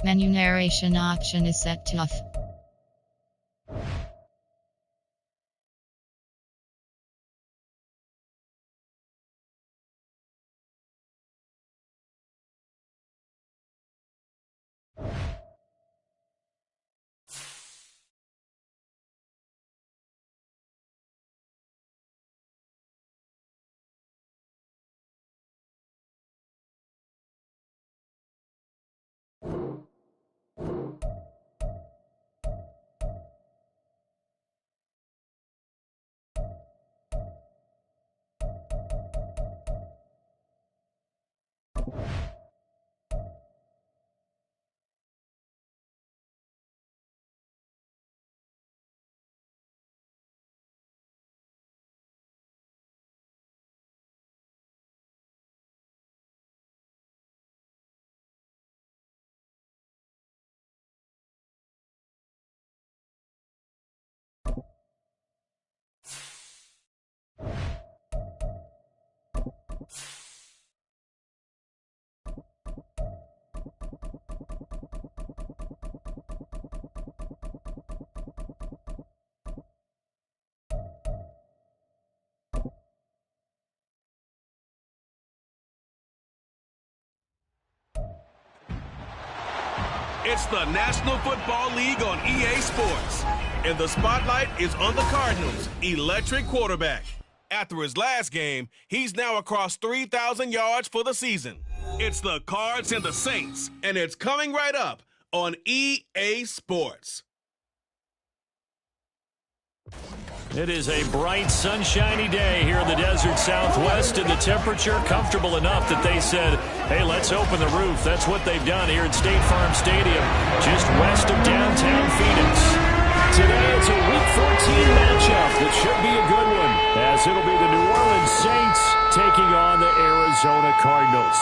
Menu narration option is set to off. It's the National Football League on EA Sports, and the spotlight is on the Cardinals' electric quarterback. After his last game, he's now across 3,000 yards for the season. It's the Cards and the Saints, and it's coming right up on EA Sports. It is a bright, sunshiny day here in the desert Southwest, and the temperature comfortable enough that they said, hey, let's open the roof. That's what they've done here at State Farm Stadium, just west of downtown Phoenix. Today it's a Week 14 matchup that should be a good one, as it'll be the New Orleans Saints taking on the Arizona Cardinals.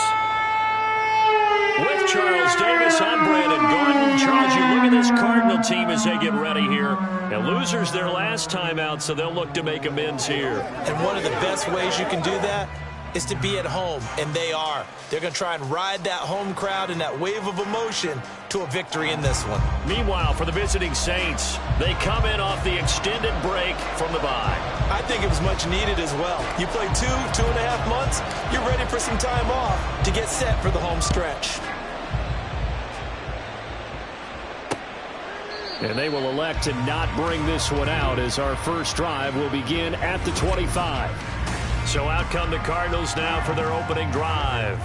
With Charles Davis, I'm Brandon Gordon. Charles, you look at this Cardinal team as they get ready here. And losers their last time out, so they'll look to make amends here. And one of the best ways you can do that is to be at home, and they are. They're going to try and ride that home crowd and that wave of emotion to a victory in this one. Meanwhile, for the visiting Saints, they come in off the extended break from the bye. I think it was much needed as well. You play 2.5 months, you're ready for some time off to get set for the home stretch. And they will elect to not bring this one out, as our first drive will begin at the 25. So out come the Cardinals now for their opening drive.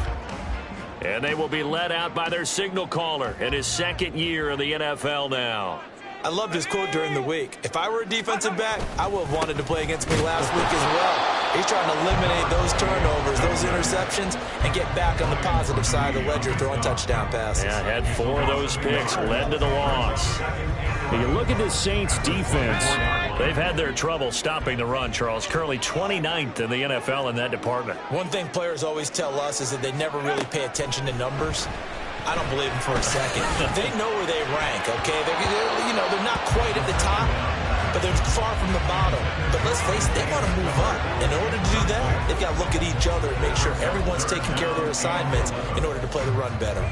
And they will be led out by their signal caller in his second year in the NFL now. I loved his quote during the week. If I were a defensive back, I would have wanted to play against me last week as well. He's trying to eliminate those turnovers, those interceptions, and get back on the positive side of the ledger throwing touchdown passes. Yeah, had 4 of those picks, led to the loss. When you look at the Saints defense, they've had their trouble stopping the run, Charles. Currently 29th in the NFL in that department. One thing players always tell us is that they never really pay attention to numbers. I don't believe them for a second. They know where they rank, okay? They're not quite at the top, but they're far from the bottom. But let's face it, they want to move up. In order to do that, they've got to look at each other and make sure everyone's taking care of their assignments in order to play the run better.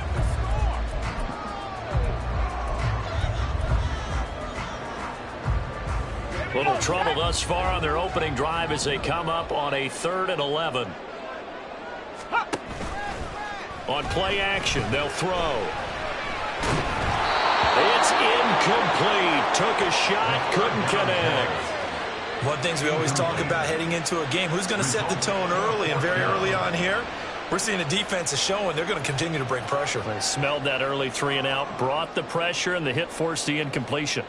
Little trouble thus far on their opening drive as they come up on a 3rd and 11. On play action, they'll throw. It's incomplete. Took a shot, couldn't connect. One thing we always talk about heading into a game, who's going to set the tone early and very early on here? We're seeing the defense is showing they're going to continue to bring pressure. They smelled that early 3 and out, brought the pressure, and the hit forced the incompletion.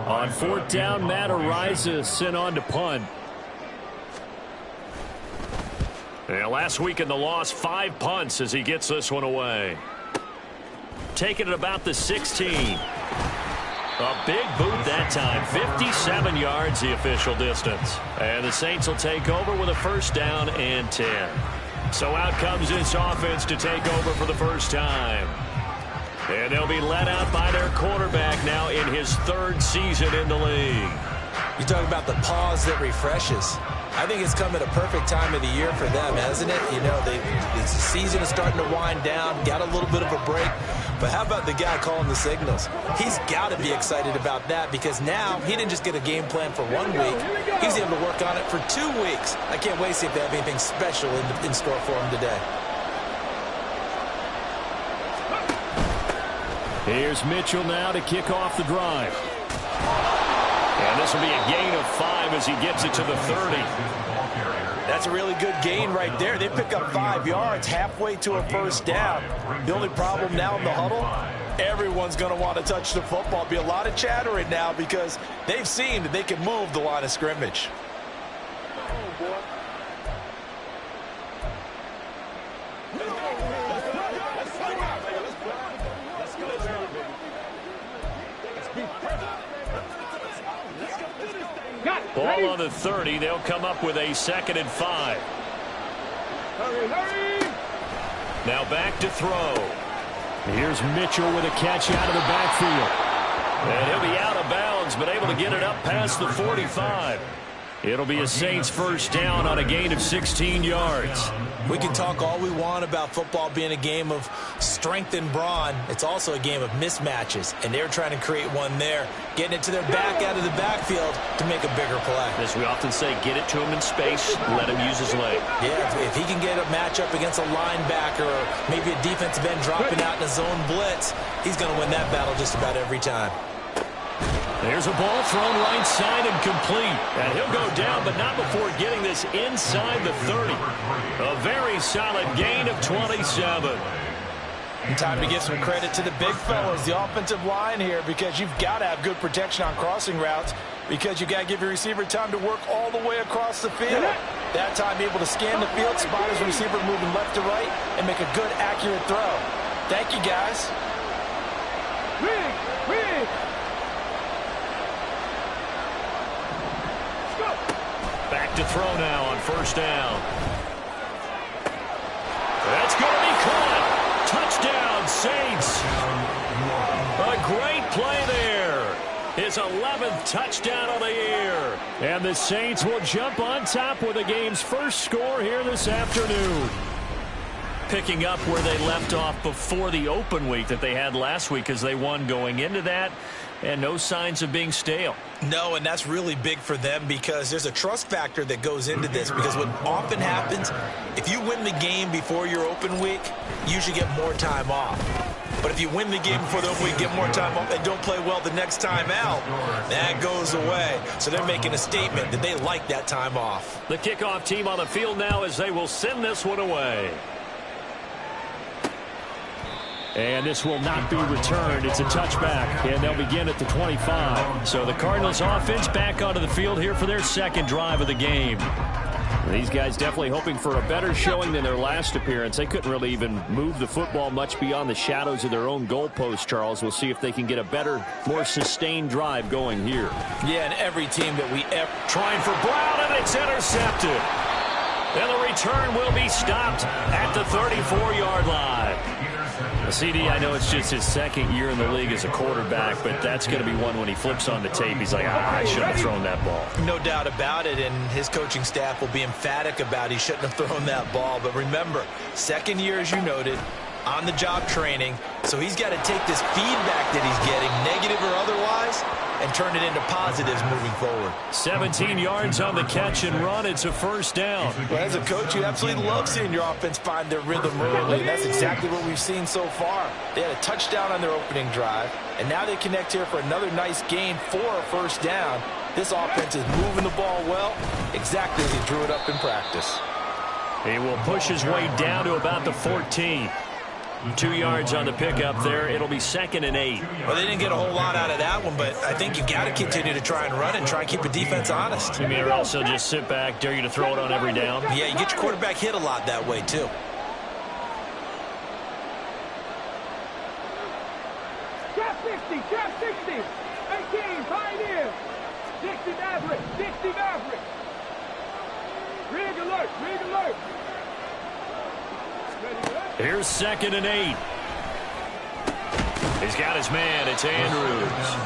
On 4th down, Matt Ariza sent on to punt. Yeah, last week in the loss, 5 punts as he gets this one away. Taking it about the 16. A big boot that time. 57 yards the official distance. And the Saints will take over with a 1st down and 10. So out comes this offense to take over for the first time. And they'll be led out by their quarterback now in his 3rd season in the league. You talk about the pause that refreshes. I think it's come at a perfect time of the year for them, hasn't it? You know, the season is starting to wind down, got a little bit of a break. But how about the guy calling the signals? He's got to be excited about that because now he didn't just get a game plan for 1 week. He's able to work on it for 2 weeks. I can't wait to see if they have anything special in store for him today. Here's Mitchell now to kick off the drive. And this will be a gain of 5 as he gets it to the 30. That's a really good gain right there. They pick up 5 yards halfway to a first down. The only problem now in the huddle, everyone's going to want to touch the football. Be a lot of chattering now because they've seen that they can move the line of scrimmage. Ball on the 30. They'll come up with a 2nd and 5. Now back to throw. Here's Mitchell with a catch out of the backfield. And he'll be out of bounds, but able to get it up past the 45. It'll be a Saints first down on a gain of 16 yards. We can talk all we want about football being a game of strength and brawn. It's also a game of mismatches, and they're trying to create one there, getting it to their back out of the backfield to make a bigger play. As we often say, get it to him in space, let him use his leg. Yeah, if he can get a matchup against a linebacker or maybe a defensive end dropping out in a zone blitz, he's going to win that battle just about every time. There's a ball thrown right side and complete. And he'll go down, but not before getting this inside the 30. A very solid gain of 27. And time to give some credit to the big fellas, the offensive line here, because you've got to have good protection on crossing routes because you've got to give your receiver time to work all the way across the field. That time able to scan the field, spot his receiver moving left to right, and make a good, accurate throw. Thank you, guys. Back to throw now on first down. That's going to be caught. Touchdown, Saints. A great play there. His 11th touchdown of the year. And the Saints will jump on top with the game's first score here this afternoon. Picking up where they left off before the open week that they had last week as they won going into that. And no signs of being stale. No, and that's really big for them because there's a trust factor that goes into this because what often happens, if you win the game before your open week, you usually get more time off. But if you win the game before the open week, get more time off, and don't play well the next time out, that goes away. So they're making a statement that they like that time off. The kickoff team on the field now as they will send this one away. And this will not be returned. It's a touchback, and they'll begin at the 25. So the Cardinals offense back onto the field here for their second drive of the game. These guys definitely hoping for a better showing than their last appearance. They couldn't really even move the football much beyond the shadows of their own goalpost, Charles. We'll see if they can get a better, more sustained drive going here. Yeah, and every team that we ever... Trying for Brown, and it's intercepted. And the return will be stopped at the 34-yard line. CD, I know it's just his second year in the league as a quarterback, but that's going to be one when he flips on the tape. He's like, I shouldn't have thrown that ball. No doubt about it, and his coaching staff will be emphatic about he shouldn't have thrown that ball. But remember, second year, as you noted, on-the-job training, so he's got to take this feedback that he's getting, negative or otherwise, and turn it into positives moving forward. 17 yards on the catch and run. It's a first down. Well, as a coach, you absolutely love seeing your offense find their rhythm early, and that's exactly what we've seen so far. They had a touchdown on their opening drive, and now they connect here for another nice gain for a first down. This offense is moving the ball well, exactly as he drew it up in practice. He will push his way down to about the 14. 2 yards on the pickup there. It'll be 2nd and 8. Well, they didn't get a whole lot out of that one, but I think you've got to continue to try and run and try and keep the defense honest. You may also just sit back, dare you to throw it on every down. Yeah, you get your quarterback hit a lot that way, too. Trap 60, 18, Pioneer, 60 Maverick, Rig alert. Here's 2nd and 8. He's got his man. It's Andrews.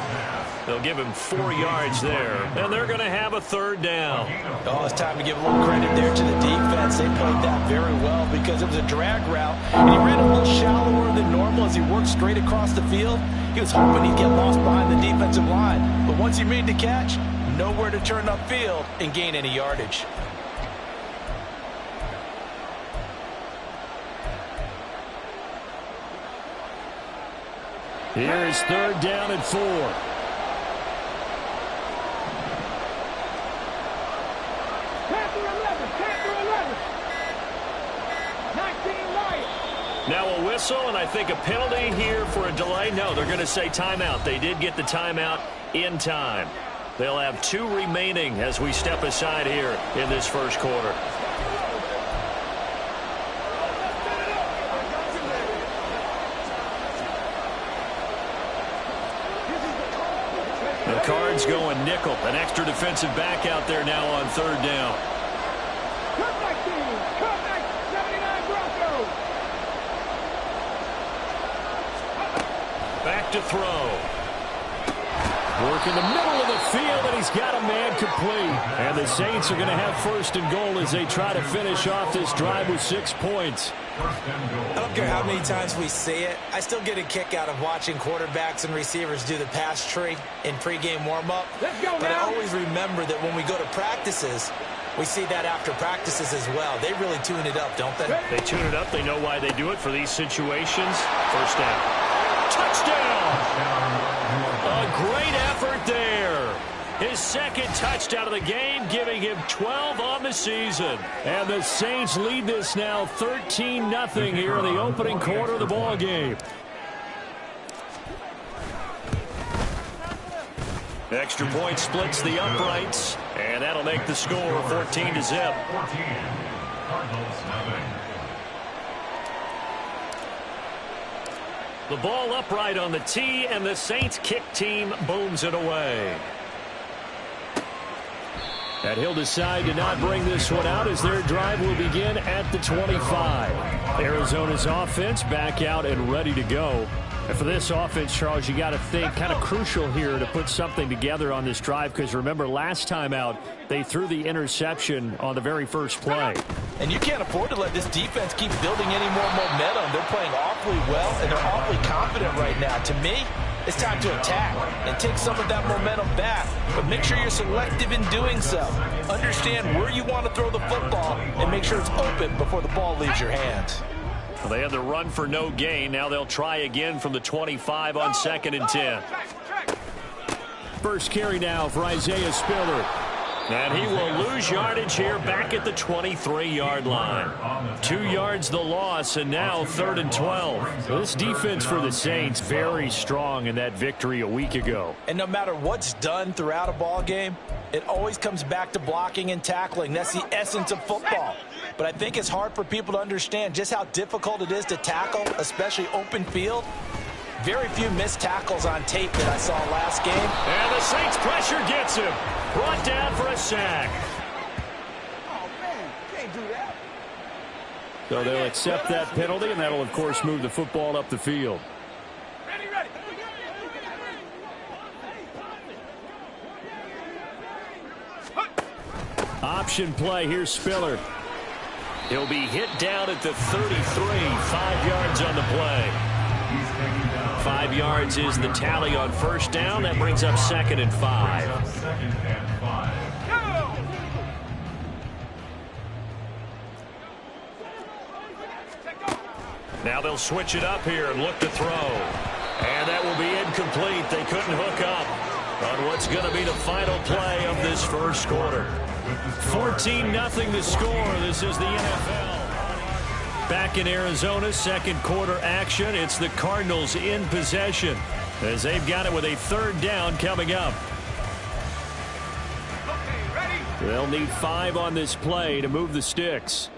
They'll give him 4 yards there, and they're going to have a third down. Oh, it's time to give a little credit there to the defense. They played that very well because it was a drag route, and he ran a little shallower than normal as he worked straight across the field. He was hoping he'd get lost behind the defensive line, but once he made the catch, nowhere to turn upfield and gain any yardage. Here is third down and 4. 10 through 11, 10 through 11. 19 Lions. Now a whistle, and I think a penalty here for a delay. No, they're going to say timeout. They did get the timeout in time. They'll have 2 remaining as we step aside here in this first quarter. The Cards going nickel. An extra defensive back out there now on third down. Cut 19, cut 79 Broncos. Back to throw. Work in the middle of the field, and he's got a man complete. And the Saints are going to have first and goal as they try to finish off this drive with 6 points. I don't care how many times we see it. I still get a kick out of watching quarterbacks and receivers do the pass tree in pregame warm-up. Let's go but now. I always remember that when we go to practices, we see that after practices as well. They really tune it up, don't they? They tune it up. They know why they do it for these situations. First down. Touchdown! A great effort there. His second touchdown of the game, giving him 12 on the season. And the Saints lead this now 13-0 here in the opening quarter of the ball game. Extra point splits the uprights, and that'll make the score 14-0. The ball upright on the tee, and the Saints kick team booms it away. And he'll decide to not bring this one out as their drive will begin at the 25. Arizona's offense back out and ready to go. And for this offense, Charles, you got to think kind of crucial here to put something together on this drive, because remember last time out they threw the interception on the very first play. And you can't afford to let this defense keep building any more momentum. They're playing awfully well, and they're awfully confident right now. To me, it's time to attack and take some of that momentum back, but make sure you're selective in doing so. Understand where you want to throw the football and make sure it's open before the ball leaves your hands. Well, they had the run for no gain. Now they'll try again from the 25 on 2nd and 10. First carry now for Isaiah Spiller. And he will lose yardage here back at the 23-yard line. 2 yards the loss, and now 3rd and 12. So this defense for the Saints very strong in that victory a week ago. And no matter what's done throughout a ball game, it always comes back to blocking and tackling. That's the essence of football. But I think it's hard for people to understand just how difficult it is to tackle, especially open field. Very few missed tackles on tape that I saw last game. And the Saints pressure gets him. Brought down for a sack. Oh, man, you can't do that. So they'll accept that penalty, and that'll, of course, move the football up the field. Ready, ready. Option play. Here's Spiller. He'll be hit down at the 33. 5 yards on the play. 5 yards is the tally on first down. That brings up 2nd and 5. Now they'll switch it up here and look to throw. And that will be incomplete. They couldn't hook up on what's going to be the final play of this first quarter. 14-0 the score. This is the NFL. Back in Arizona, second quarter action. It's the Cardinals in possession as they've got it with a 3rd down coming up. They'll need 5 on this play to move the sticks.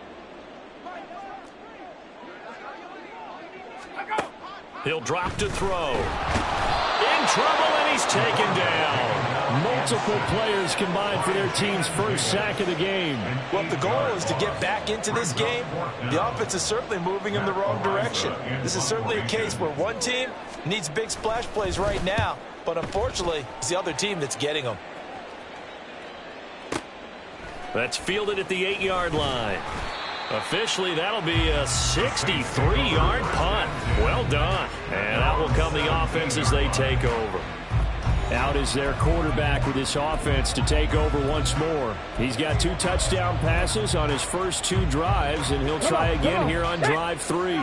He'll drop to throw. In trouble, and he's taken down. Multiple players combined for their team's first sack of the game. Well, if the goal is to get back into this game, the offense is certainly moving in the wrong direction. This is certainly a case where one team needs big splash plays right now, but unfortunately, it's the other team that's getting them. That's fielded at the 8-yard line. Officially, that'll be a 63-yard punt. Well done. And that will come the offense as they take over. Out is their quarterback with this offense to take over once more. He's got 2 touchdown passes on his first 2 drives, and he'll try again here on drive 3.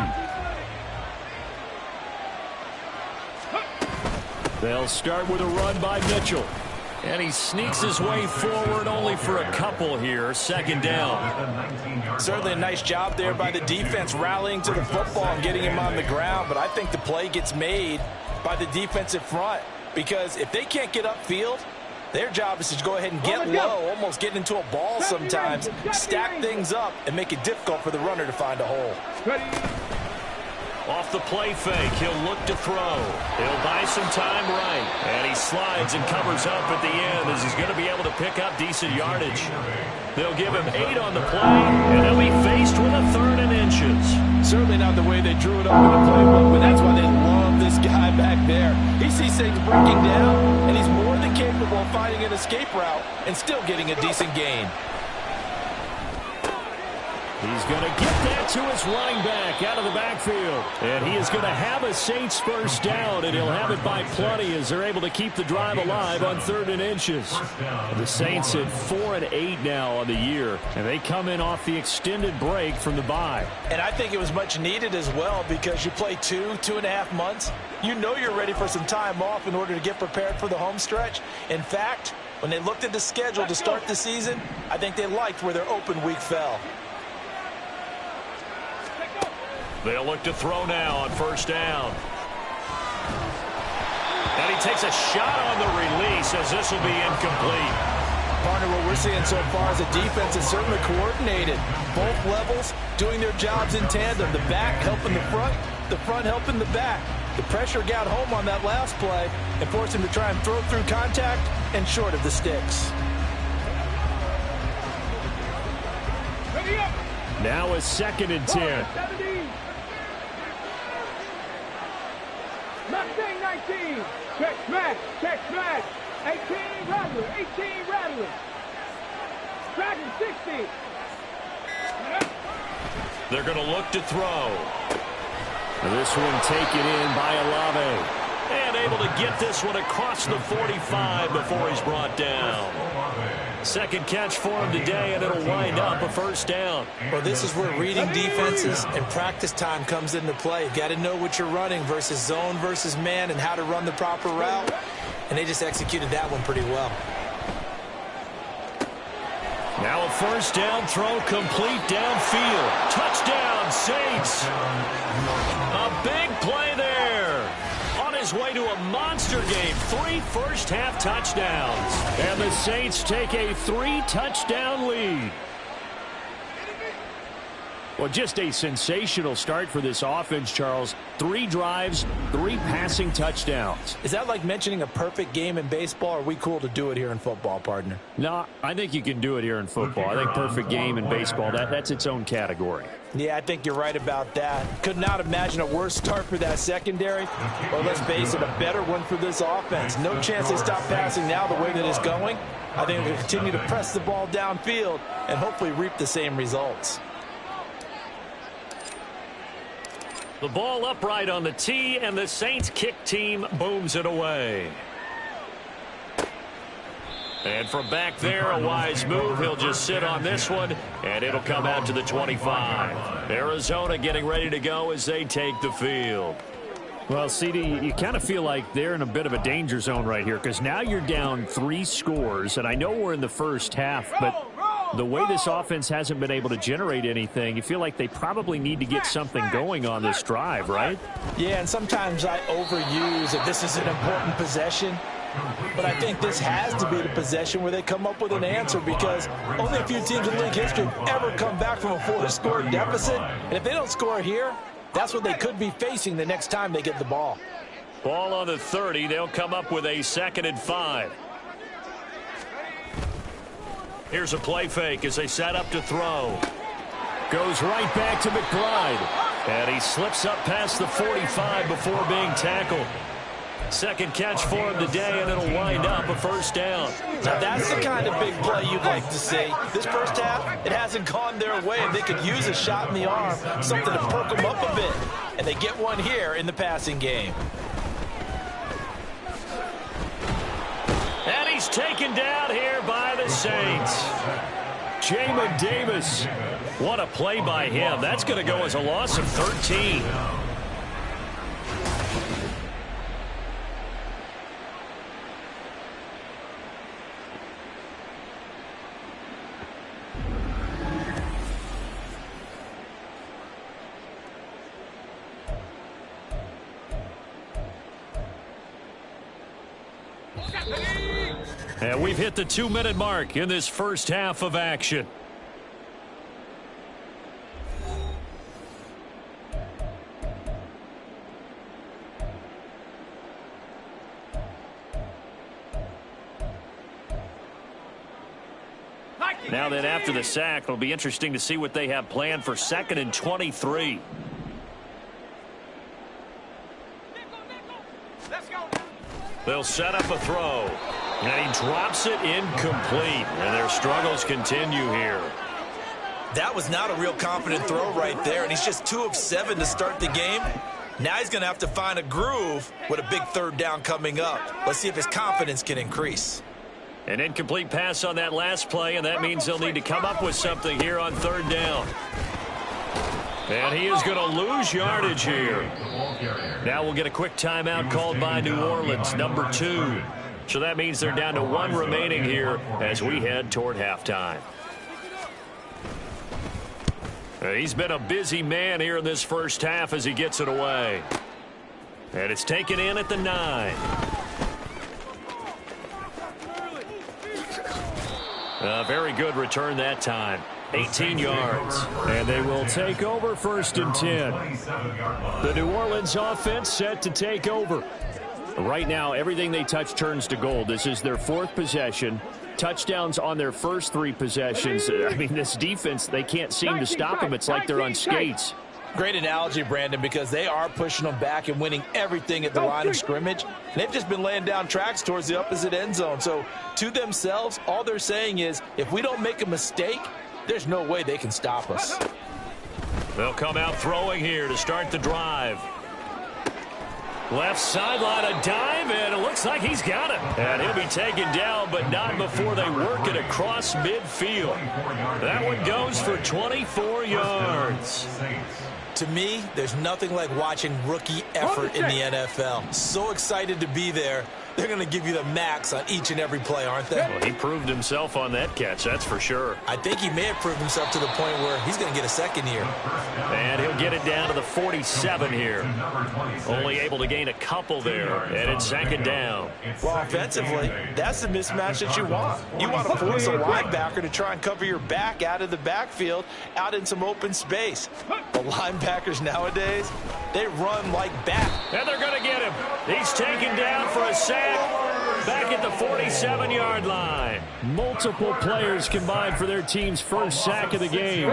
They'll start with a run by Mitchell. And he sneaks his way forward only for a couple here. Second down. Certainly a nice job there by the defense rallying to the football and getting him on the ground. But I think the play gets made by the defensive front. Because if they can't get upfield, their job is to go ahead and get low, almost get into a ball sometimes, stack things up, and make it difficult for the runner to find a hole. Off the play fake, he'll look to throw. He'll buy some time right. And he slides and covers up at the end as he's going to be able to pick up decent yardage. They'll give him 8 on the play, and he'll be faced with a 3rd and inches. Certainly not the way they drew it up in the playbook, but that's why they love this guy back there. He sees things breaking down, and he's more than capable of finding an escape route and still getting a decent gain. He's going to get that to his running back out of the backfield. And he is going to have a Saints first down, and he'll have it by plenty as they're able to keep the drive alive on 3rd and inches. The Saints at 4-8 now on the year, and they come in off the extended break from the bye. And I think it was much needed as well because you play 2.5 months. You know you're ready for some time off in order to get prepared for the home stretch. In fact, when they looked at the schedule to start the season, I think they liked where their open week fell. They'll look to throw now on first down. And he takes a shot on the release as this will be incomplete. Partner, what we're seeing so far is a defense is certainly coordinated. Both levels doing their jobs in tandem. The back helping the front helping the back. The pressure got home on that last play and forced him to try and throw through contact and short of the sticks. Now a 2nd and 10. Mustang 19. Check smash. 18 Rattler. Dragon 60. They're going to look to throw. This one taken in by Olave. And able to get this one across the 45 before he's brought down. Second catch for him today, and it'll wind up a first down. Well, this is where reading defenses and practice time comes into play. You've got to know what you're running versus zone versus man and how to run the proper route. And they just executed that one pretty well. Now a first down throw complete downfield. Touchdown, Saints. A big play there. On his way to a monster game. 3 first-half touchdowns. And the Saints take a 3-touchdown lead. Well, just a sensational start for this offense, Charles. 3 drives, 3 passing touchdowns. Is that like mentioning a perfect game in baseball, or are we cool to do it here in football, partner? No, I think you can do it here in football. I think perfect game in baseball, that's its own category. Yeah, I think you're right about that. Could not imagine a worse start for that secondary. Or let's face it, a better one for this offense. No chance they stop passing now the way that it's going. I think we'll continue to press the ball downfield and hopefully reap the same results. The ball upright on the tee, and the Saints kick team booms it away. And from back there, a wise move. He'll just sit on this one, and it'll come out to the 25. Arizona getting ready to go as they take the field. Well, CD, you kind of feel like they're in a bit of a danger zone right here because now you're down 3 scores, and I know we're in the first half, but the way this offense hasn't been able to generate anything, you feel like they probably need to get something going on this drive, right? Yeah, and sometimes I overuse if this is an important possession. But I think this has to be the possession where they come up with an answer because only a few teams in league history have ever come back from a 4-score deficit. And if they don't score here, that's what they could be facing the next time they get the ball. Ball on the 30. They'll come up with a 2nd and 5. Here's a play fake as they set up to throw. Goes right back to McBride. And he slips up past the 45 before being tackled. Second catch for him today, and it'll wind up a first down. Now that's the kind of big play you'd like to see. This first half, it hasn't gone their way, and they could use a shot in the arm, something to perk them up a bit. And they get one here in the passing game. And he's taken down here by the Saints. Jamin Davis. What a play by him. That's going to go as a loss of 13. And we've hit the 2-minute mark in this first half of action. Now then, after the sack, it'll be interesting to see what they have planned for 2nd and 23. They'll set up a throw. And he drops it incomplete. And their struggles continue here. That was not a real confident throw right there, and he's just 2 of 7 to start the game. Now he's going to have to find a groove with a big 3rd down coming up. Let's see if his confidence can increase. An incomplete pass on that last play, and that means they'll need to come up with something here on 3rd down. And he is going to lose yardage here. Now we'll get a quick timeout called by New Orleans, number 2. So that means they're down to 1 remaining here as we head toward halftime. He's been a busy man here in this first half as he gets it away. And it's taken in at the 9. A very good return that time. 18 yards. And they will take over 1st and 10. The New Orleans offense set to take over. Right now, everything they touch turns to gold. This is their 4th possession. Touchdowns on their first 3 possessions. I mean, this defense, they can't seem to stop them. It's like they're on skates. Great analogy, Brandon, because they are pushing them back and winning everything at the line of scrimmage. And they've just been laying down tracks towards the opposite end zone. So to themselves, all they're saying is, if we don't make a mistake, there's no way they can stop us. They'll come out throwing here to start the drive. Left sideline, a dive, and it looks like he's got it. And he'll be taken down, but not before they work it across midfield. That one goes for 24 yards. To me, there's nothing like watching rookie effort in the NFL. So excited to be there. They're going to give you the max on each and every play, aren't they? Well, he proved himself on that catch, that's for sure. I think he may have proved himself to the point where he's going to get a 2nd year. And he'll get it down to the 47 here. Only able to gain a couple there, and it's 2nd down. Well, offensively, that's the mismatch that you want. You want to force a linebacker to try and cover your back out of the backfield, out in some open space. The linebackers nowadays, they run like bat. And they're going to get him. He's taken down for a sack. Back at the 47-yard line. Multiple players combined for their team's first sack of the game.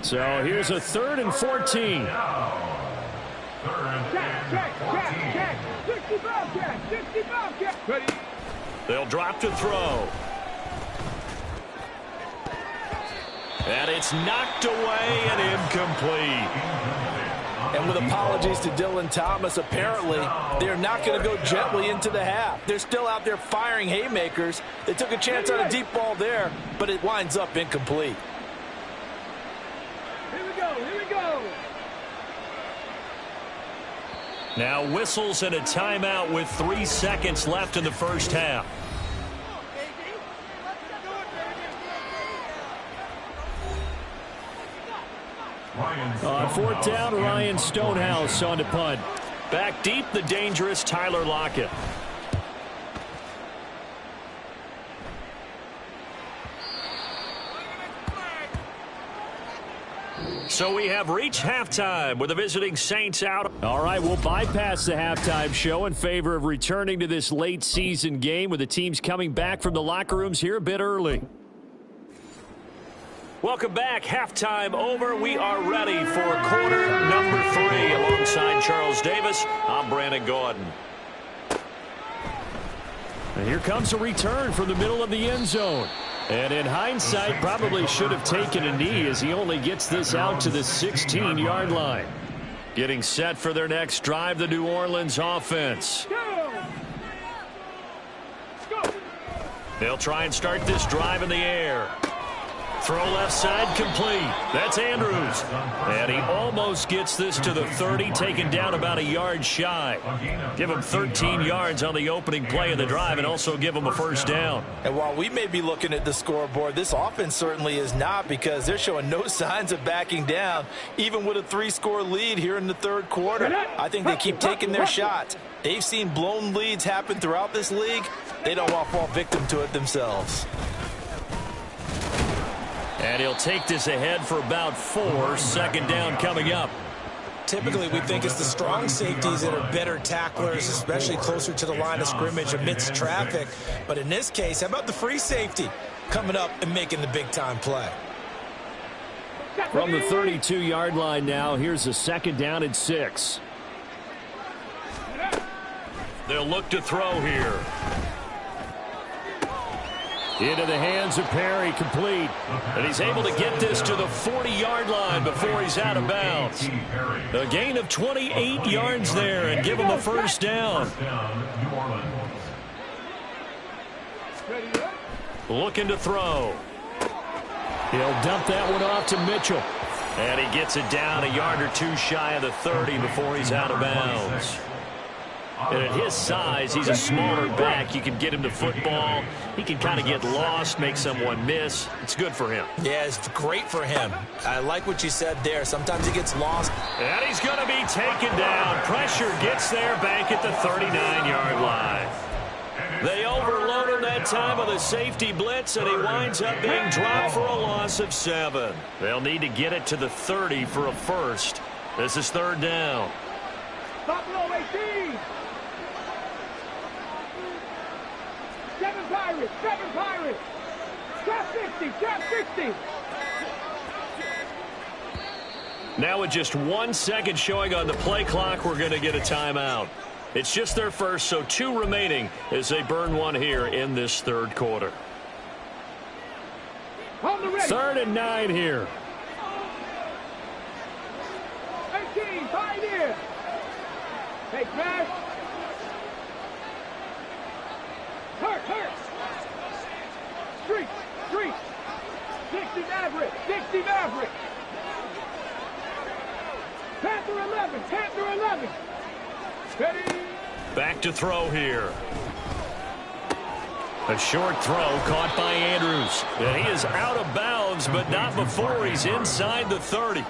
So here's a 3rd and 14. They'll drop to throw. And it's knocked away and incomplete. And with apologies to Dylan Thomas, apparently they're not going to go gently into the half. They're still out there firing haymakers. They took a chance on a deep ball there, but it winds up incomplete. Here we go, here we go. Now whistles and a timeout with 3 seconds left in the first half. On 4th down, Ryan Stonehouse on to punt. Back deep, the dangerous Tyler Lockett. So we have reached halftime with the visiting Saints out. All right, we'll bypass the halftime show in favor of returning to this late season game with the teams coming back from the locker rooms here a bit early. Welcome back. Halftime over. We are ready for quarter number 3. Alongside Charles Davis, I'm Brandon Gordon. And here comes a return from the middle of the end zone. And in hindsight, probably should have taken a knee as he only gets this out to the 16-yard line. Getting set for their next drive, the New Orleans offense. They'll try and start this drive in the air. Throw left side complete. That's Andrews. And he almost gets this to the 30, taken down about a yard shy. Give him 13 yards on the opening play of the drive and also give him a first down. And while we may be looking at the scoreboard, this offense certainly is not, because they're showing no signs of backing down, even with a 3-score lead here in the third quarter. I think they keep taking their shots. They've seen blown leads happen throughout this league. They don't want to fall victim to it themselves. And he'll take this ahead for about 4. Second down coming up. Typically, we think it's the strong safeties that are better tacklers, especially closer to the line of scrimmage amidst traffic. But in this case, how about the free safety coming up and making the big-time play? From the 32-yard line now, here's a second down and 6. They'll look to throw here. Into the hands of Perry, complete. And he's able to get this to the 40-yard line before he's out of bounds. A gain of 28 yards there and give him a first down. Looking to throw. He'll dump that one off to Mitchell. And he gets it down a yard or 2 shy of the 30 before he's out of bounds. And at his size, he's a smaller back. You can get him to football. He can kind of get lost, make someone miss. It's good for him. Yeah, it's great for him. I like what you said there. Sometimes he gets lost. And he's going to be taken down. Pressure gets there back at the 39-yard line. They overload him that time with a safety blitz, and he winds up being dropped for a loss of 7. They'll need to get it to the 30 for a first. This is third down. Stop low, 18. 7 Pirates, 7 Pirates. Trap 60, trap 60. Now with just 1 second showing on the play clock, we're going to get a timeout. It's just their first, so 2 remaining as they burn one here in this third quarter. On the ready. 3rd and 9 here. 18, Pioneer. Hey, Crash. Hurt. Street. 60 Maverick. Panther 11. Ready. Back to throw here. A short throw caught by Andrews. And he is out of bounds, but not before he's inside the 30.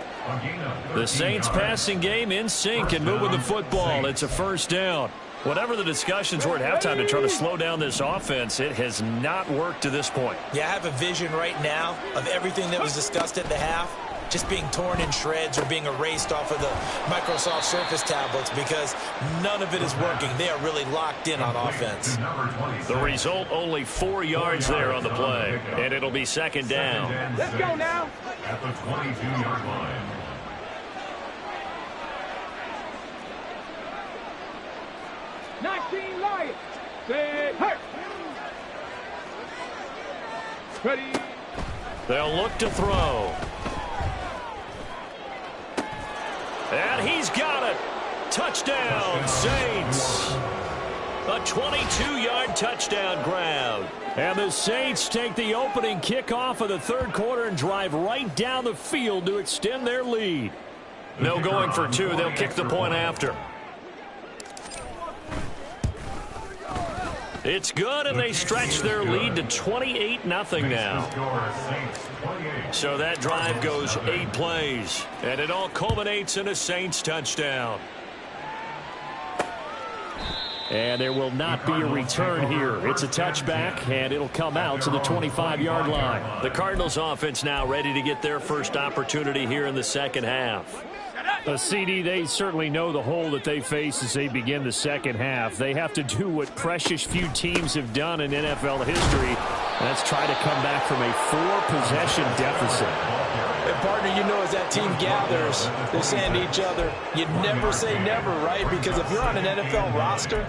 The Saints passing game in sync and moving the football. It's a first down. Whatever the discussions were at halftime to try to slow down this offense, it has not worked to this point. Yeah, I have a vision right now of everything that was discussed at the half just being torn in shreds or being erased off of the Microsoft Surface tablets, because none of it is working. They are really locked in on offense. The result, only 4 yards there on the play, and it'll be second down. Let's go now. At the 22-yard line. Lions. Set. Hurt. Ready. They'll look to throw. And he's got it. Touchdown, Saints. A 22-yard touchdown grab. And the Saints take the opening kickoff of the third quarter and drive right down the field to extend their lead. No going for 2. They'll kick the point after. It's good, and they stretch their lead to 28-0 now. So that drive goes 8 plays, and it all culminates in a Saints touchdown. And there will not be a return here. It's a touchback, and it'll come out to the 25-yard line. The Cardinals offense now ready to get their first opportunity here in the second half. CD, they certainly know the hole that they face as they begin the second half. They have to do what precious few teams have done in NFL history, Let's try to come back from a 4-possession deficit. And partner, you know, as that team gathers, they're saying to each other, you never say never, right? Because if you're on an NFL roster,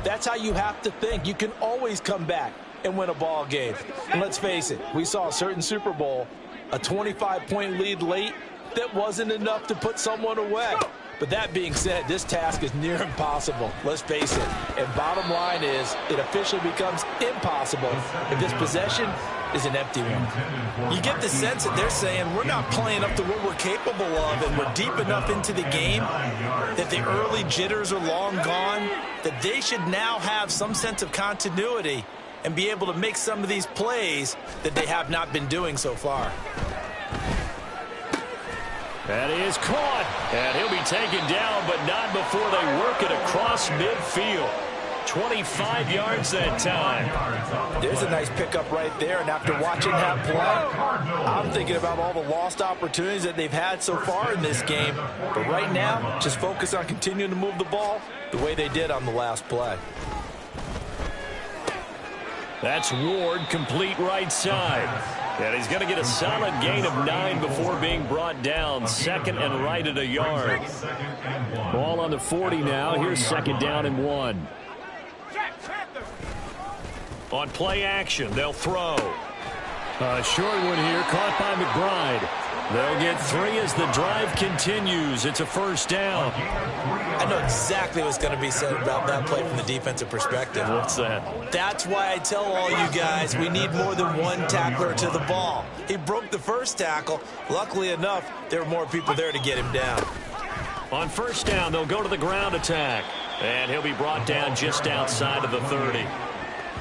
that's how you have to think. You can always come back and win a ball game. And let's face it, we saw a certain Super Bowl, a 25-point lead late, that wasn't enough to put someone away. But that being said, this task is near impossible. Let's face it. And bottom line is, it officially becomes impossible if this possession is an empty one. You get the sense that they're saying we're not playing up to what we're capable of, and we're deep enough into the game that the early jitters are long gone, that they should now have some sense of continuity and be able to make some of these plays that they have not been doing so far. That is caught, and he'll be taken down, but not before they work it across midfield. 25 yards that time. There's a nice pickup right there, and after watching that play, I'm thinking about all the lost opportunities that they've had so far in this game. But right now, just focus on continuing to move the ball the way they did on the last play. That's Ward, complete right side. And he's going to get a solid gain of 9 before being brought down. Second and right at a yard. Ball on the 40 now. Here's second down and 1. On play action, they'll throw. A short one here, caught by McBride. They'll get 3 as the drive continues. It's a first down. I know exactly what's going to be said about that play from the defensive perspective. What's that? That's why I tell all you guys we need more than one tackler to the ball. He broke the first tackle. Luckily enough, there were more people there to get him down. On first down, they'll go to the ground attack. And he'll be brought down just outside of the 30.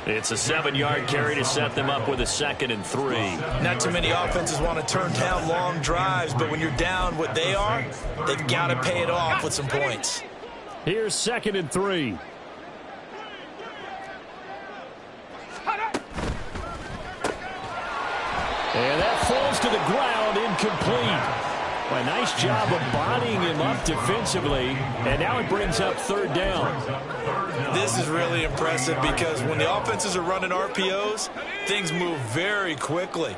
It's a 7-yard carry to set them up with a 2nd and 3. Not too many offenses want to turn down long drives, but when you're down what they are, they've got to pay it off with some points. Here's 2nd and 3. And that falls to the ground, incomplete. A nice job of bodying him up defensively, and now it brings up 3rd down. This is really impressive because when the offenses are running RPOs, things move very quickly.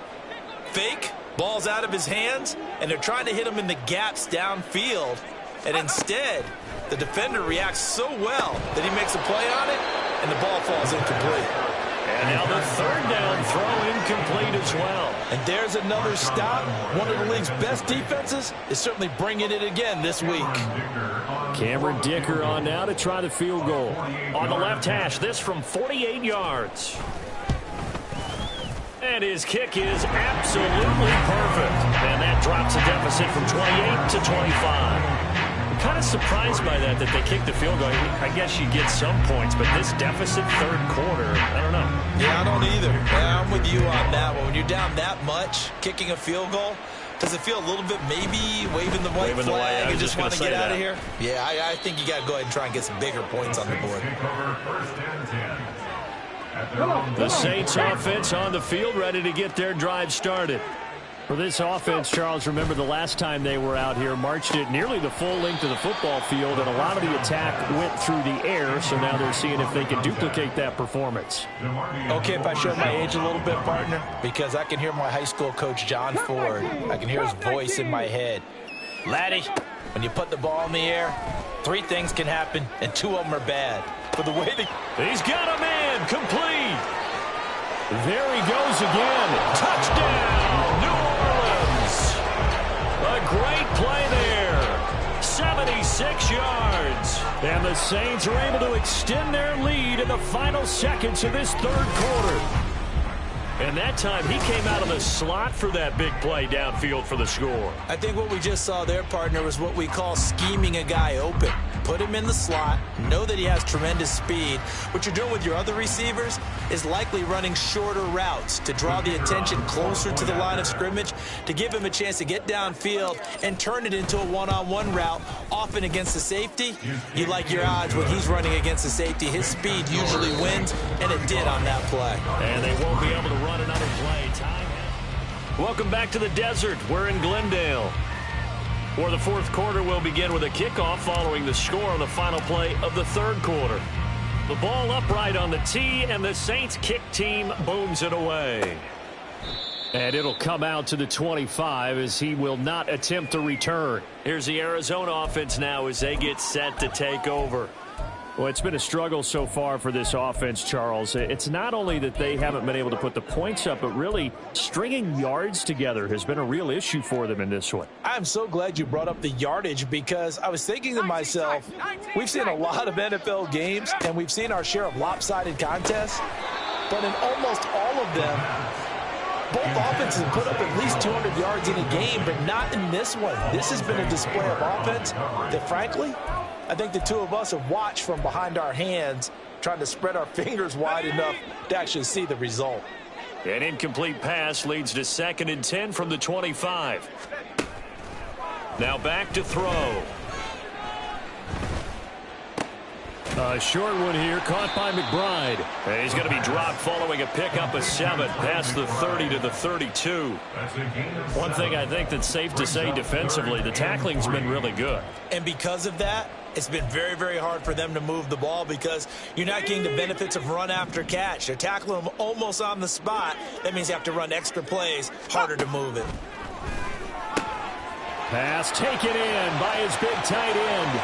Fake, ball's out of his hands, and they're trying to hit him in the gaps downfield. And instead, the defender reacts so well that he makes a play on it, and the ball falls incomplete. And now the 3rd down throw incomplete as well. And there's another stop. One of the league's best defenses is certainly bringing it again this week. Cameron Dicker on now to try the field goal. On the left hash, this from 48 yards. And his kick is absolutely perfect. And that drops a deficit from 28 to 25. I'm kind of surprised by that they kicked the field goal. I guess you get some points, but this deficit 3rd quarter, I don't know. Yeah, I don't either. Yeah, I'm with you on that one. When you're down that much, kicking a field goal, does it feel a little bit maybe waving the white flag and just want to get out of here? Yeah, I think you got to go ahead and try and get some bigger points on the board. The Saints offense on the field, ready to get their drive started. For this offense, Charles, remember the last time they were out here, marched it nearly the full length of the football field, and a lot of the attack went through the air, so now they're seeing if they can duplicate that performance. Okay, if I show my age a little bit, partner, because I can hear my high school coach, John Ford. I can hear his voice in my head. Laddie, when you put the ball in the air, 3 things can happen, and 2 of them are bad. But the way he's got a man, complete. There he goes again. Touchdown, New Orleans. A great play there. 76 yards. And the Saints are able to extend their lead in the final seconds of this 3rd quarter. And that time he came out of the slot for that big play downfield for the score. I think what we just saw there, partner, was what we call scheming a guy open. Put him in the slot, know that he has tremendous speed. What you're doing with your other receivers is likely running shorter routes to draw the attention closer to the line of scrimmage, to give him a chance to get downfield and turn it into a one-on-one route, often against the safety. You like your odds when he's running against the safety. His speed usually wins, and it did on that play. And they won't be able to run another play. Time. Welcome back to the desert. We're in Glendale. For the 4th quarter, we'll begin with a kickoff following the score on the final play of the 3rd quarter. The ball upright on the tee, and the Saints kick team booms it away. And it'll come out to the 25 as he will not attempt to return. Here's the Arizona offense now as they get set to take over. Well, it's been a struggle so far for this offense, Charles. It's not only that they haven't been able to put the points up, but really stringing yards together has been a real issue for them in this one. I'm so glad you brought up the yardage because I was thinking to myself, we've seen a lot of NFL games and we've seen our share of lopsided contests, but in almost all of them, both offenses have put up at least 200 yards in a game, but not in this one. This has been a display of offense that, frankly, I think the two of us have watched from behind our hands, trying to spread our fingers wide enough to actually see the result. An incomplete pass leads to 2nd and 10 from the 25. Now back to throw. A short one here, caught by McBride. And he's going to be dropped following a pickup of 7 past the 30 to the 32. One thing I think that's safe to say defensively, the tackling's been really good. And because of that, it's been very, very hard for them to move the ball because you're not getting the benefits of run after catch. They're tackling them almost on the spot. That means you have to run extra plays, harder to move it. Pass taken in by his big tight end.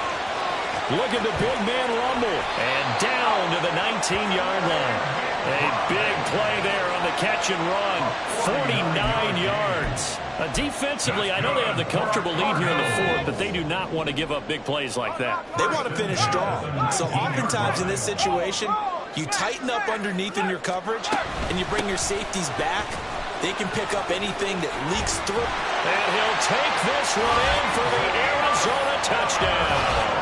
Look at the big man rumble. And down to the 19-yard line. A big play there on the catch and run. 49 yards. Defensively, I know they have the comfortable lead here in the 4th, but they do not want to give up big plays like that. They want to finish strong. So oftentimes in this situation, you tighten up underneath in your coverage, and you bring your safeties back. They can pick up anything that leaks through. And he'll take this one in for the Arizona touchdown.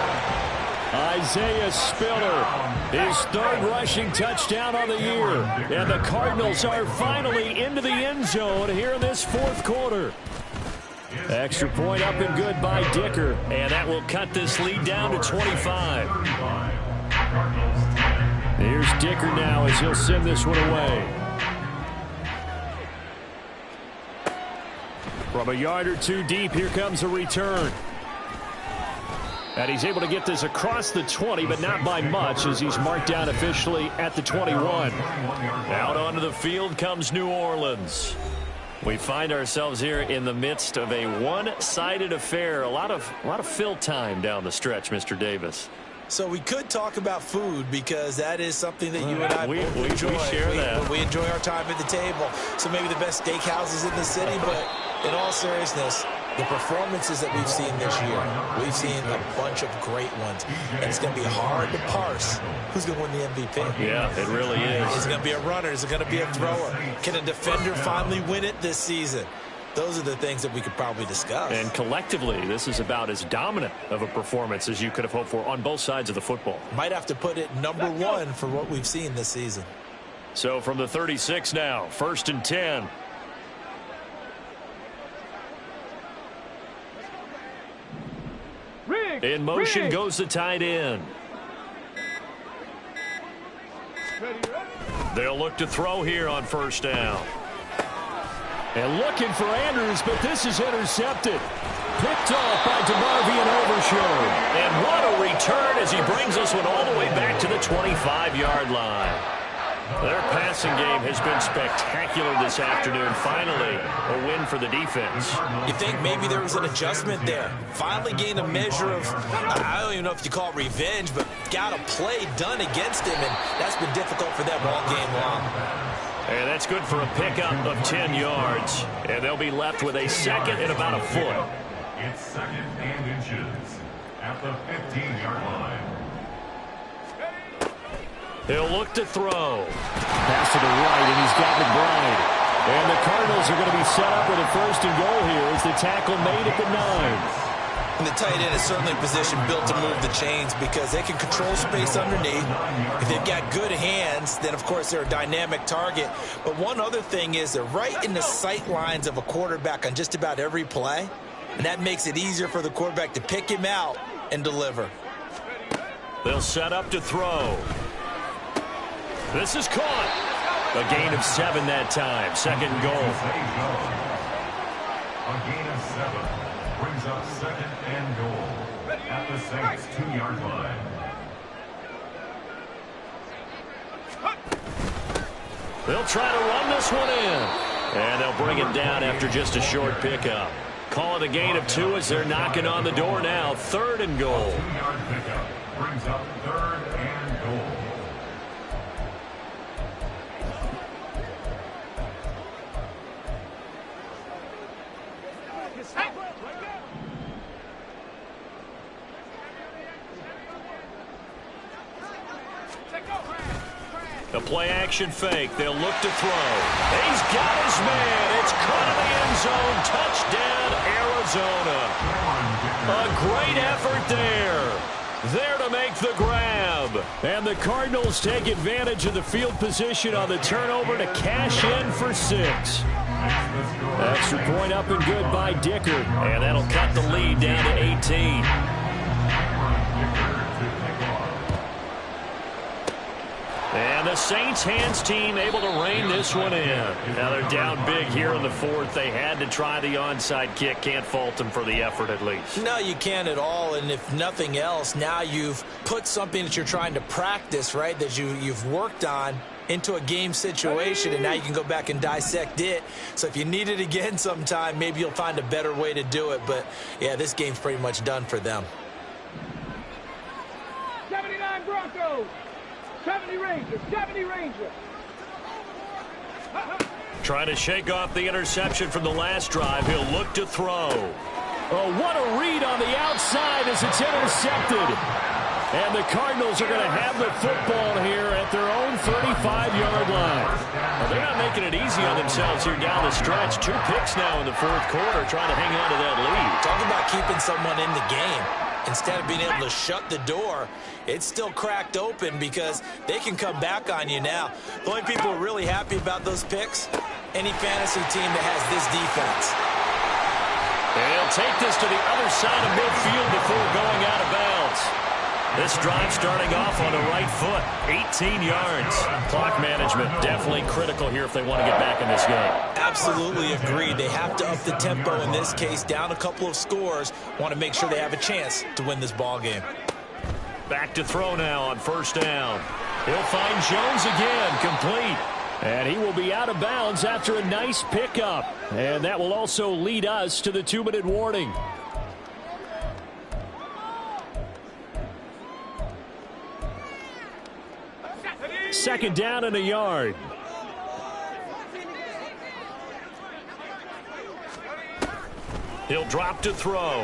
Isaiah Spiller, his 3rd rushing touchdown on the year. And the Cardinals are finally into the end zone here in this 4th quarter. Extra point up and good by Dicker. And that will cut this lead down to 25. Here's Dicker now as he'll send this one away. From a yard or 2 deep, here comes a return. And he's able to get this across the 20, but not by much as he's marked down officially at the 21. Out onto the field comes New Orleans. We find ourselves here in the midst of a one-sided affair. A lot of fill time down the stretch, Mr. Davis. So we could talk about food because that is something that you and I both enjoy. We share that. We enjoy our time at the table. So maybe the best steakhouses in the city, but in all seriousness, the performances that we've seen this year, we've seen a bunch of great ones. And it's going to be hard to parse who's going to win the MVP. Yeah, it really is. Is it going to be a runner? Is it going to be a thrower? Can a defender finally win it this season? Those are the things that we could probably discuss. And collectively, this is about as dominant of a performance as you could have hoped for on both sides of the football. Might have to put it number 1 for what we've seen this season. So from the 36 now, 1st and 10. In motion goes the tight end. They'll look to throw here on 1st down. And looking for Andrews, but this is intercepted. Picked off by DeMarvion Overshown. And what a return as he brings this one all the way back to the 25-yard line. Their passing game has been spectacular this afternoon. Finally, a win for the defense. You think maybe there was an adjustment there. Finally gained a measure of, I don't even know if you call it revenge, but got a play done against him, and that's been difficult for them all game long. And that's good for a pickup of 10 yards. And they'll be left with a 2nd and about a foot. It's 2nd and inches at the 15-yard line. He'll look to throw. Pass to the right, and he's got McBride. And the Cardinals are going to be set up with a 1st and goal here as the tackle made at the 9. And the tight end is certainly a position built to move the chains because they can control space underneath. If they've got good hands, then, of course, they're a dynamic target. But one other thing is they're right in the sight lines of a quarterback on just about every play. And that makes it easier for the quarterback to pick him out and deliver. They'll set up to throw. This is caught. A gain of 7 that time. 2nd and goal. A gain of 7 brings up 2nd and goal at the Saints' 2-yard line. They'll try to run this one in. And they'll bring it down after just a short pickup. Call it a gain of 2 as they're knocking on the door now. 3rd and goal. 2-yard pickup brings up 3rd and goal. The play-action fake. They'll look to throw. He's got his man. It's caught in the end zone. Touchdown, Arizona. A great effort there. There to make the grab. And the Cardinals take advantage of the field position on the turnover to cash in for 6. Extra point up and good by Dicker. And that'll cut the lead down to 18. And the Saints hands team able to rein this one in. Now they're down big here in the 4th. They had to try the onside kick. Can't fault them for the effort at least. No, you can't at all. And if nothing else, now you've put something that you're trying to practice, right, that you've worked on into a game situation, and now you can go back and dissect it. So if you need it again sometime, maybe you'll find a better way to do it. But, yeah, this game's pretty much done for them. 79 Broncos. 70 Rangers. 70 Rangers. Trying to shake off the interception from the last drive. He'll look to throw. Oh, what a read on the outside as it's intercepted. And the Cardinals are going to have the football here at their own 35-yard line. Well, they're not making it easy on themselves here down the stretch. 2 picks now in the 4th quarter trying to hang on to that lead. Talk about keeping someone in the game. Instead of being able to shut the door, it's still cracked open because they can come back on you now. The only people who are really happy about those picks, any fantasy team that has this defense. They'll take this to the other side of midfield before going out of bounds. This drive starting off on the right foot, 18 yards. Clock management definitely critical here if they want to get back in this game. Absolutely agreed. They have to up the tempo in this case, down a couple of scores. Want to make sure they have a chance to win this ball game. Back to throw now on 1st down. He'll find Jones again, complete. And he will be out of bounds after a nice pickup. And that will also lead us to the 2-minute warning. Second down and a yard. He'll drop to throw.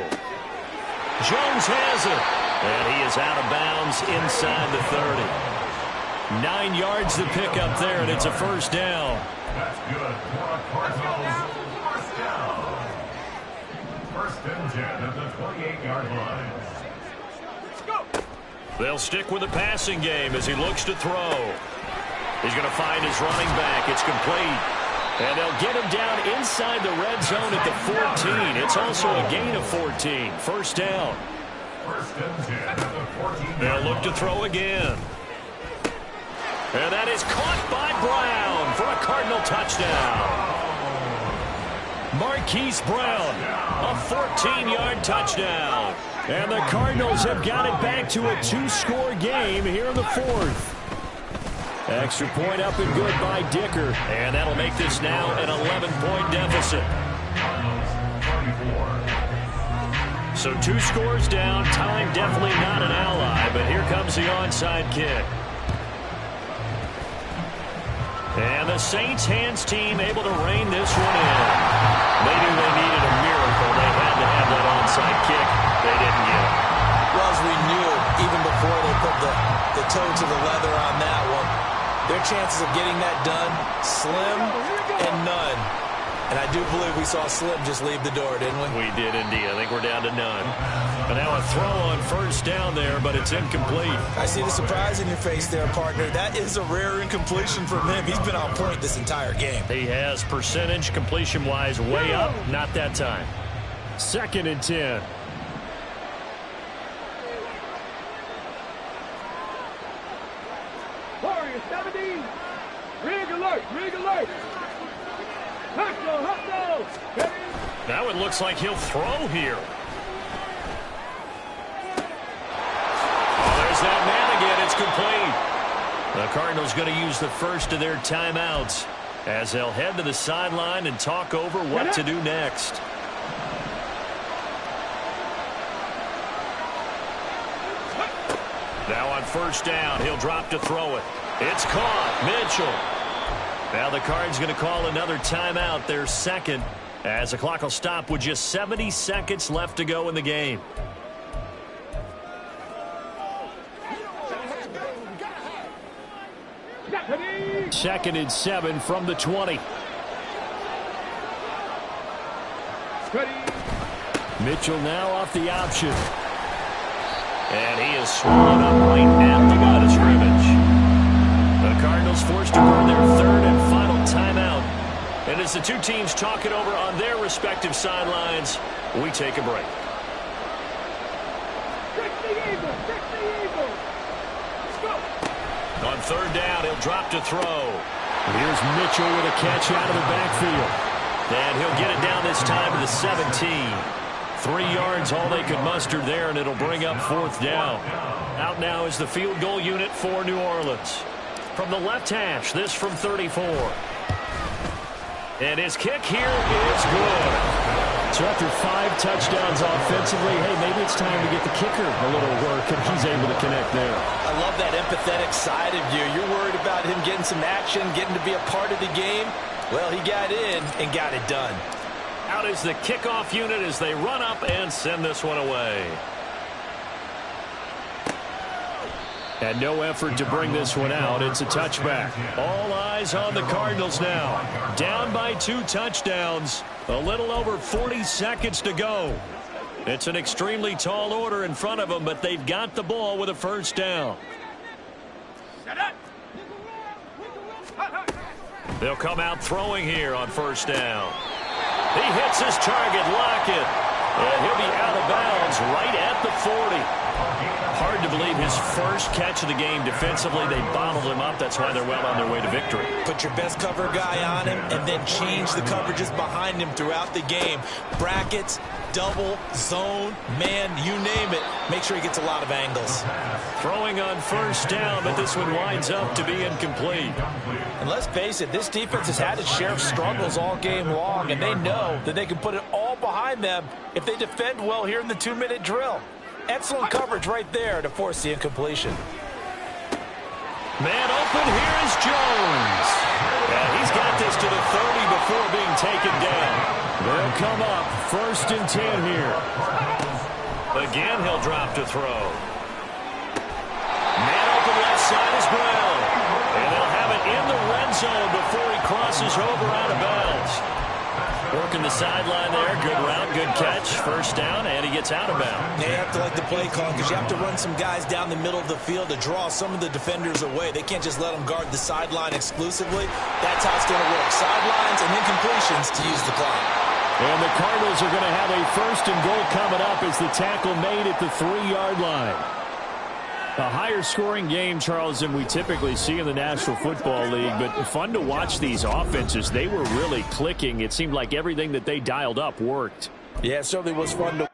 Jones has it. And he is out of bounds inside the 30. 9 yards to pick up there, and it's a 1st down. That's good for a Cardinals 1st down. 1st and 10 at the 28-yard line. They'll stick with the passing game as he looks to throw. He's going to find his running back. It's complete. And they'll get him down inside the red zone at the 14. It's also a gain of 14. 1st down. 1st and 10 at the 14. They'll look to throw again. And that is caught by Brown for a Cardinal touchdown. Marquise Brown, a 14-yard touchdown. And the Cardinals have got it back to a 2-score game here in the 4th. Extra point up and good by Dicker. And that'll make this now an 11-point deficit. So 2 scores down. Time definitely not an ally, but here comes the onside kick. And the Saints hands team able to rein this one in. They knew they needed a miracle. They had to have that onside kick. They didn't get it. Well, as we knew, even before they put the toe to the leather on that one, their chances of getting that done, slim and none. And I do believe we saw Slim just leave the door, didn't we? We did indeed. I think we're down to none. But now a throw on 1st down there, but it's incomplete. I see the surprise in your face there, partner. That is a rare incompletion from him. He's been on point this entire game. He has percentage completion-wise way up. Not that time. 2nd and 10. Warriors 70. Rig alert. Rig alert. Hustle. Hustle. Now it looks like he'll throw here. Oh, there's that man again. It's complete. The Cardinals going to use the first of their timeouts as they'll head to the sideline and talk over what to do next. Now on first down, he'll drop to throw it. It's caught. Mitchell. Now the Cards going to call another timeout, their second, as the clock will stop with just 70 seconds left to go in the game. Second and 7 from the 20. Mitchell now off the option. And he is swallowed up right at the line of scrimmage. The Cardinals forced to burn their third and final timeout. And as the two teams talk it over on their respective sidelines, we take a break. On third down, he'll drop to throw. Here's Mitchell with a catch out of the backfield. And he'll get it down this time to the 17. 3 yards, all they could muster there, and it'll bring up fourth down. Out now is the field goal unit for New Orleans. From the left hash, this from 34. And his kick here is good. So after 5 touchdowns offensively, hey, maybe it's time to get the kicker a little work, and he's able to connect there. I love that empathetic side of you. You're worried about him getting some action, getting to be a part of the game. Well, he got in and got it done. Out is the kickoff unit as they run up and send this one away. And no effort to bring this one out. It's a touchback. All eyes on the Cardinals now. Down by 2 touchdowns. A little over 40 seconds to go. It's an extremely tall order in front of them, but they've got the ball with a first down. They'll come out throwing here on first down. He hits his target, Lockett. And he'll be out of bounds right at the 40. Hard to believe his first catch of the game defensively. They bottled him up. That's why they're well on their way to victory. Put your best cover guy on him and then change the coverages behind him throughout the game. Brackets, double, zone, man, you name it. Make sure he gets a lot of angles. Throwing on first down, but this one winds up to be incomplete. And let's face it, this defense has had its share of struggles all game long, and they know that they can put it all behind them if they defend well here in the 2-minute drill. Excellent coverage right there to force the incompletion. Man open, here is Jones. And he's got this to the 30 before being taken down. They'll come up first and 10 here. Again, he'll drop to throw. Man open left side is Brown. And they'll have it in the red zone before he crosses over out of bounds. Working the sideline there. Good route, good catch. First down, and he gets out of bounds. Yeah, you have to like the play call because you have to run some guys down the middle of the field to draw some of the defenders away. They can't just let them guard the sideline exclusively. That's how it's going to work. Sidelines and incompletions to use the clock. And the Cardinals are going to have a first and goal coming up as the tackle made at the 3-yard line. A higher-scoring game, Charles, than we typically see in the National Football League, but fun to watch these offenses. They were really clicking. It seemed like everything that they dialed up worked. Yeah, it certainly was fun to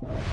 down.